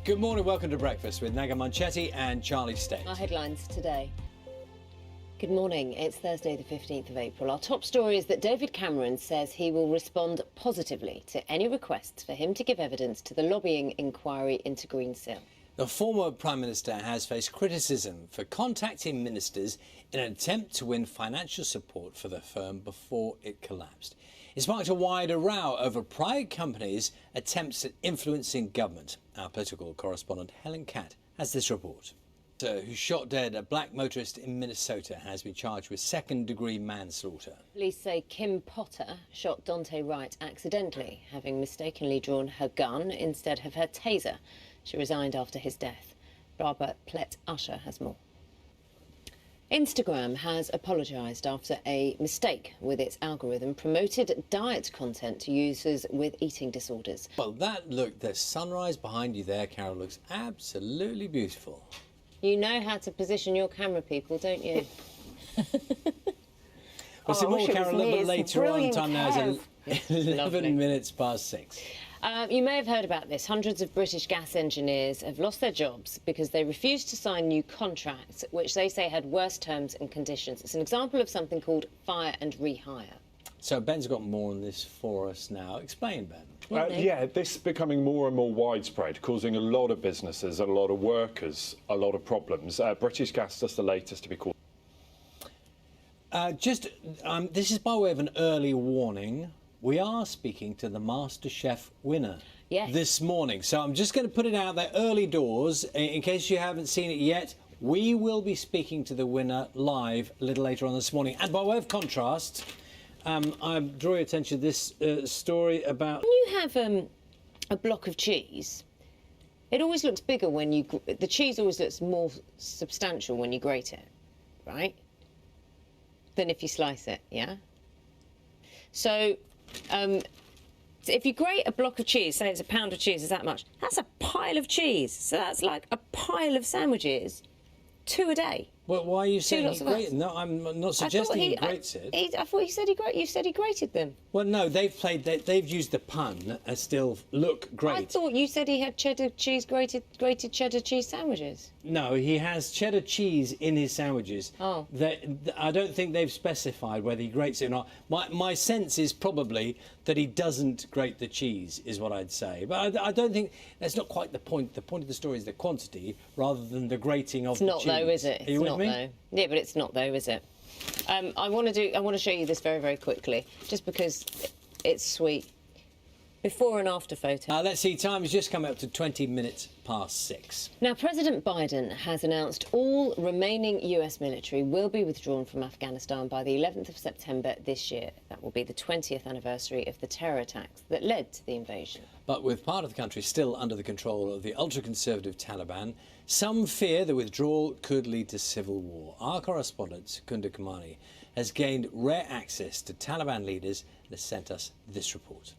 Good morning, welcome to Breakfast with Naga Munchetty and Charlie State. Our headlines today. Good morning, it's Thursday the 15th of April. Our top story is that David Cameron says he will respond positively to any requests for him to give evidence to the lobbying inquiry into Greensill. The former Prime Minister has faced criticism for contacting ministers in an attempt to win financial support for the firm before it collapsed. It sparked a wider row over private companies' attempts at influencing government. Our political correspondent Helen Catt has this report. Who shot dead a black motorist in Minnesota has been charged with second-degree manslaughter. Police say Kim Potter shot Dante Wright accidentally, having mistakenly drawn her gun instead of her taser. She resigned after his death. Barbara Plett-Usher has more. Instagram has apologised after a mistake with its algorithm promoted diet content to users with eating disorders. Well, the sunrise behind you there, Carol, looks absolutely beautiful. You know how to position your camera, people, don't you? We'll see more, Carol, a little bit later on. Time now is 11 minutes past 6. You may have heard about this. Hundreds of British gas engineers have lost their jobs because they refused to sign new contracts, which they say had worse terms and conditions. It's an example of something called fire and rehire. So Ben's got more on this for us now. Explain, Ben. Yeah, this is becoming more and more widespread, causing a lot of businesses, a lot of workers, a lot of problems. British Gas, just the latest to be called. This is by way of an early warning. We are speaking to the MasterChef winner this morning. So I'm just going to put it out there early doors. In case you haven't seen it yet, we will be speaking to the winner live a little later on this morning. And by way of contrast, I draw your attention to this story about... When you have a block of cheese, it always looks bigger when you... The cheese always looks more substantial when you grate it, right? Than if you slice it, yeah? So... if you grate a block of cheese, say it's a pound of cheese, is that much? That's a pile of cheese. So that's like a pile of sandwiches, 2 a day. Well, why are you saying he grated? No, I'm not suggesting he grates it. I thought you said he grated them. Well, no, they've used the pun and still look great. I thought you said he had cheddar cheese, grated cheddar cheese sandwiches. No, he has cheddar cheese in his sandwiches. Oh. I don't think they've specified whether he grates it or not. My sense is probably that he doesn't grate the cheese, is what I'd say. But I don't think that's not quite the point. The point of the story is the quantity rather than the grating of the cheese. It's not though, is it? Are you with me? Though. Yeah, but it's not though, is it? I want to show you this very, very quickly, just because it's sweet. Before and after photo. Let's see, time has just come up to 20 minutes past 6. Now, President Biden has announced all remaining US military will be withdrawn from Afghanistan by the 11th of September this year. That will be the 20th anniversary of the terror attacks that led to the invasion. But with part of the country still under the control of the ultra-conservative Taliban, some fear the withdrawal could lead to civil war. Our correspondent, Kunda Kamani, has gained rare access to Taliban leaders and has sent us this report.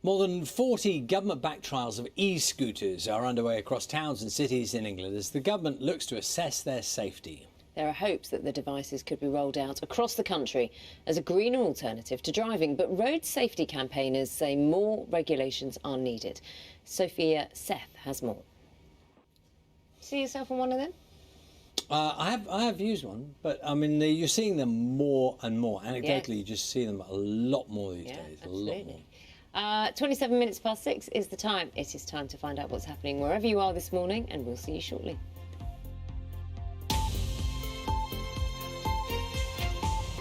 More than 40 government-backed trials of e-scooters are underway across towns and cities in England as the government looks to assess their safety. There are hopes that the devices could be rolled out across the country as a greener alternative to driving, but road safety campaigners say more regulations are needed. Sophia Seth has more. See yourself on one of them? I have used one, but I mean you're seeing them more and more. Anecdotally, you just see them a lot more these days. Absolutely. A lot more. 27 minutes past 6 is the time. It is time to find out what's happening wherever you are this morning, and we'll see you shortly.